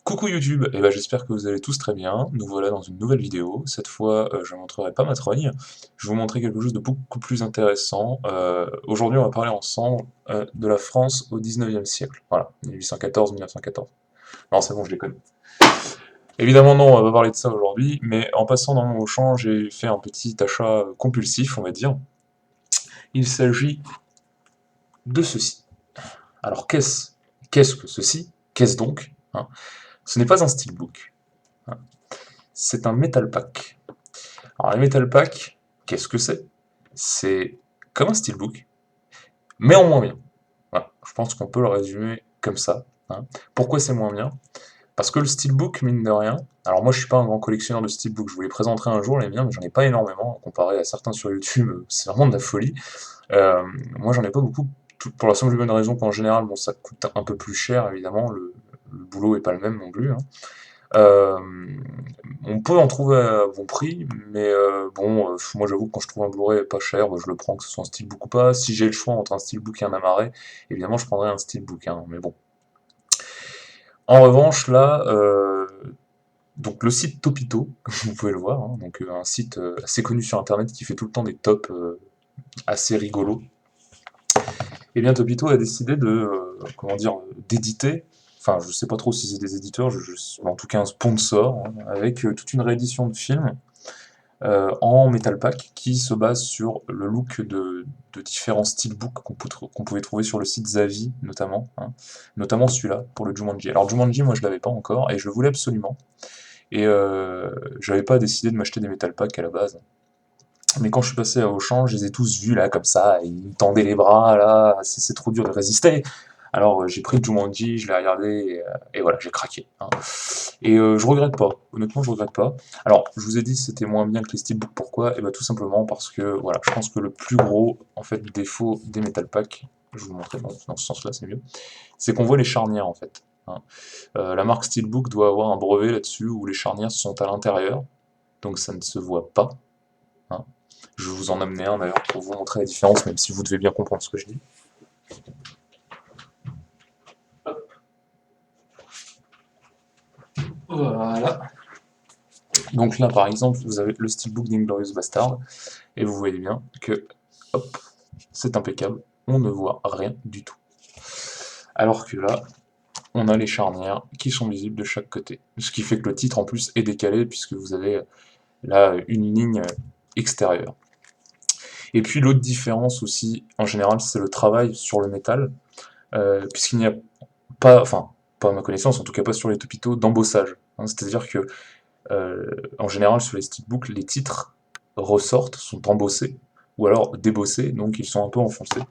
Coucou YouTube, et ben j'espère que vous allez tous très bien. Nous voilà dans une nouvelle vidéo. Cette fois, je ne montrerai pas ma trogne. Je vais vous montrer quelque chose de beaucoup plus intéressant. Aujourd'hui, on va parler ensemble de la France au 19e siècle. Voilà, 1814-1914. Non, c'est bon, je déconne. Évidemment, non, on va pas parler de ça aujourd'hui, mais en passant dans mon Auchan, j'ai fait un petit achat compulsif, on va dire. Il s'agit de ceci. Alors, qu'est-ce que ceci? Qu'est-ce donc, hein? Ce n'est pas un steelbook, hein. C'est un metal pack. Alors les metal pack, qu'est-ce que c'est? C'est comme un steelbook, mais en moins bien. Voilà, je pense qu'on peut le résumer comme ça, hein. Pourquoi c'est moins bien? Parce que le steelbook, mine de rien, alors moi je suis pas un grand collectionneur de steelbook, je vous les présenterai un jour les miens, mais j'en ai pas énormément, comparé à certains sur YouTube, c'est vraiment de la folie. Euh, Moi j'en ai pas beaucoup, pour la simple et bonne raison qu'en général, bon ça coûte un peu plus cher évidemment, le boulot est pas le même non plus, hein. Euh, on peut en trouver à bon prix, mais bon, moi j'avoue que quand je trouve un Blu-ray pas cher, bah, je le prends, que ce soit un steelbook ou pas. Si j'ai le choix entre un steelbook et un Amaray, évidemment je prendrais un steelbook, hein, mais bon. En revanche, là, donc le site Topito, comme vous pouvez le voir, hein, donc un site assez connu sur internet qui fait tout le temps des tops assez rigolos, et bien Topito a décidé de, comment dire, d'éditer, enfin je sais pas trop si c'est des éditeurs, en tout cas un sponsor, hein, avec toute une réédition de films en metal pack qui se base sur le look de différents steelbooks qu'on pouvait trouver sur le site Zavi notamment, hein, notamment celui-là pour le Jumanji. Alors Jumanji, moi je l'avais pas encore et je le voulais absolument, et j'avais pas décidé de m'acheter des metal packs à la base. Mais quand je suis passé à Auchan, je les ai tous vus là comme ça, et ils me tendaient les bras là, c'est trop dur de résister. Alors j'ai pris le Jumanji, je l'ai regardé, et voilà, j'ai craqué, hein. Et je regrette pas, honnêtement je regrette pas. Alors je vous ai dit c'était moins bien que les steelbooks, pourquoi? Et bah tout simplement parce que voilà, je pense que le plus gros en fait défaut des metal packs, je vais vous montrer dans ce sens-là c'est mieux, c'est qu'on voit les charnières en fait, hein. La marque Steelbook doit avoir un brevet là-dessus où les charnières sont à l'intérieur, donc ça ne se voit pas, hein. Je vais vous en amener un d'ailleurs pour vous montrer la différence, même si vous devez bien comprendre ce que je dis. Voilà. Donc là, par exemple, vous avez le steelbook d'Inglorious Bastard, et vous voyez bien que, hop, c'est impeccable, on ne voit rien du tout. Alors que là, on a les charnières qui sont visibles de chaque côté. Ce qui fait que le titre en plus est décalé, puisque vous avez là une ligne extérieure. Et puis l'autre différence aussi, en général, c'est le travail sur le métal, puisqu'il n'y a pas, enfin, pas à ma connaissance, en tout cas pas sur les Topito, d'embossage, hein. C'est-à-dire que en général, sur les steelbooks, les titres ressortent, sont embossés, ou alors débossés, donc ils sont un peu enfoncés.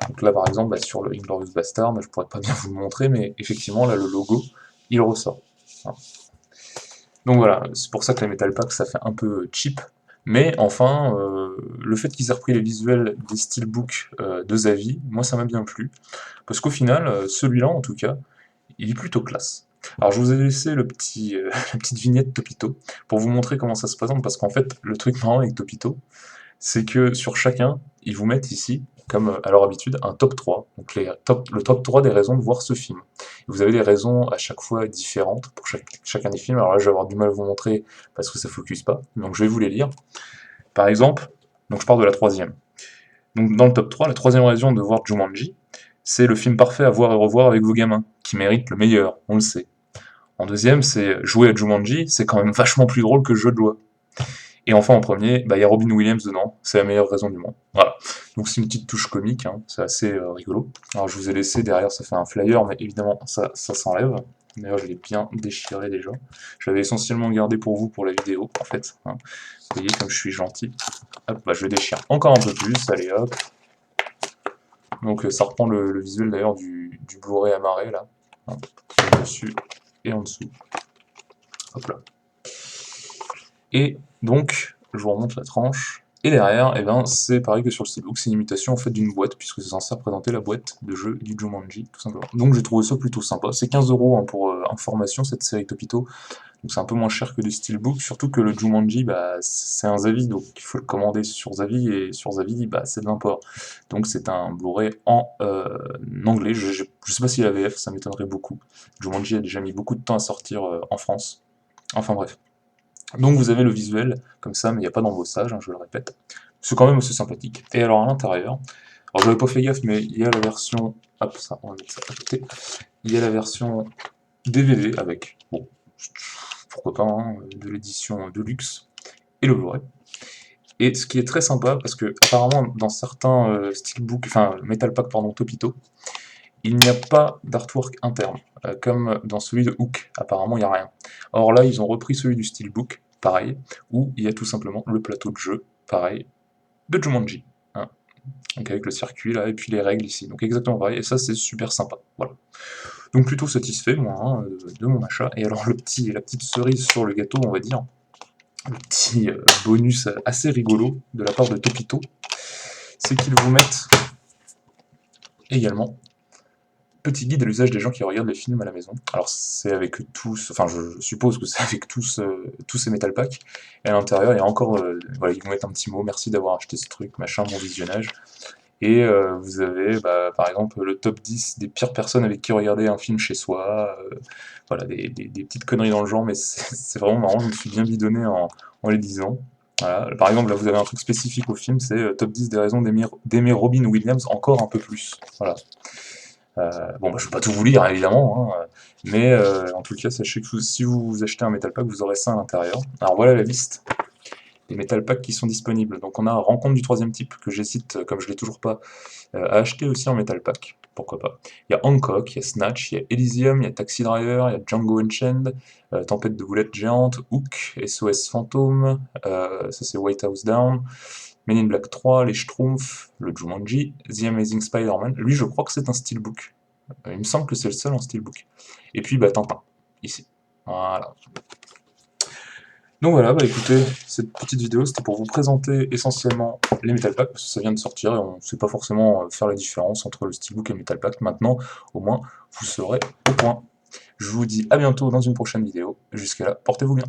Donc là, par exemple, bah, sur le Inglourious Bastard, je pourrais pas bien vous le montrer, mais effectivement, là, le logo, il ressort, hein. Donc voilà, c'est pour ça que les Metal Packs, ça fait un peu cheap, mais enfin, le fait qu'ils aient repris les visuels des steelbooks de Zavi, moi ça m'a bien plu, parce qu'au final, celui-là en tout cas, il est plutôt classe. Alors je vous ai laissé la petite vignette Topito pour vous montrer comment ça se présente, parce qu'en fait, le truc marrant avec Topito, c'est que sur chacun, ils vous mettent ici, comme à leur habitude, un top 3, donc le top 3 des raisons de voir ce film. Vous avez des raisons à chaque fois différentes pour chacun des films, alors là je vais avoir du mal à vous montrer parce que ça focus pas, donc je vais vous les lire. Par exemple, donc je pars de la troisième. Donc dans le top 3, la troisième raison de voir Jumanji, c'est le film parfait à voir et revoir avec vos gamins, qui mérite le meilleur, on le sait. En deuxième, c'est jouer à Jumanji, c'est quand même vachement plus drôle que le jeu de loi. Et enfin en premier, bah, il y a Robin Williams dedans, c'est la meilleure raison du monde. Voilà. Donc c'est une petite touche comique, hein, c'est assez rigolo. Alors je vous ai laissé derrière, ça fait un flyer, mais évidemment ça s'enlève. D'ailleurs je l'ai bien déchiré déjà. Je l'avais essentiellement gardé pour vous pour la vidéo en fait, hein. Vous voyez comme je suis gentil. Hop, bah, je le déchire encore un peu plus, allez hop. Donc ça reprend le visuel d'ailleurs du Blu-ray amarré là, hein, dessus et en dessous. Hop là. Et donc, je vous remonte la tranche. Et derrière, eh ben, c'est pareil que sur le steelbook, c'est une imitation en fait d'une boîte, puisque c'est censé représenter la boîte de jeu du Jumanji, tout simplement. Donc j'ai trouvé ça plutôt sympa. C'est 15 € hein, pour information, cette série Topito donc c'est un peu moins cher que des Steelbook, surtout que le Jumanji, bah, c'est un Zavi, donc il faut le commander sur Zavi, et sur Zavi, bah, c'est de l'import. Donc c'est un Blu-ray en anglais, je sais pas si la VF, ça m'étonnerait beaucoup. Jumanji a déjà mis beaucoup de temps à sortir en France. Enfin bref. Donc vous avez le visuel, comme ça, mais il n'y a pas d'embossage, hein, je le répète. C'est quand même assez sympathique. Et alors à l'intérieur, alors j'avais pas fait gaffe, mais il y a la version, hop, ça, on va mettre ça à côté, il y a la version DVD avec, bon, pourquoi pas, hein, de l'édition de luxe, et le Blu-ray. Et ce qui est très sympa, parce que apparemment dans certains steelbook, enfin Metal Pack, pardon, Topito, il n'y a pas d'artwork interne, comme dans celui de Hook, apparemment il n'y a rien. Or là, ils ont repris celui du Steelbook, pareil, où il y a tout simplement le plateau de jeu, pareil, de Jumanji. Hein. Donc avec le circuit là, et puis les règles ici, donc exactement pareil, et ça c'est super sympa, voilà. Donc plutôt satisfait, moi, hein, de mon achat. Et alors la petite cerise sur le gâteau, on va dire, le petit bonus assez rigolo de la part de Topito, c'est qu'ils vous mettent également petit guide à l'usage des gens qui regardent les films à la maison. Alors c'est avec tous, enfin je suppose que c'est avec tous ces Metal Packs, et à l'intérieur il y a encore, voilà, ils vous mettent un petit mot, merci d'avoir acheté ce truc, machin, bon visionnage. Et vous avez bah, par exemple le top 10 des pires personnes avec qui regarder un film chez soi, voilà, des petites conneries dans le genre, mais c'est vraiment marrant, je me suis bien bidonné en les disant. Voilà. Par exemple, là vous avez un truc spécifique au film, c'est top 10 des raisons d'aimer Robin Williams encore un peu plus. Voilà. Bon, bah, je ne vais pas tout vous lire, hein, évidemment, hein, mais en tout cas, sachez que si vous achetez un Metal Pack, vous aurez ça à l'intérieur. Alors voilà la liste des Metal Packs qui sont disponibles. Donc on a Rencontre du troisième type, que j'hésite, comme je l'ai toujours pas, à acheter aussi en Metal Pack, pourquoi pas. Il y a Hancock, il y a Snatch, il y a Elysium, il y a Taxi Driver, il y a Django Unchained, Tempête de boulettes géantes, Hook, SOS Fantôme, ça c'est White House Down, Men in Black 3, Les Schtroumpfs, le Jumanji, The Amazing Spider-Man, lui je crois que c'est un steelbook. Il me semble que c'est le seul en steelbook. Et puis bah Tintin, ici. Voilà. Donc voilà, bah écoutez, cette petite vidéo c'était pour vous présenter essentiellement les Metal Packs, parce que ça vient de sortir et on ne sait pas forcément faire la différence entre le Steelbook et le Metal Pack. Maintenant, au moins, vous serez au point. Je vous dis à bientôt dans une prochaine vidéo. Jusqu'à là, portez-vous bien.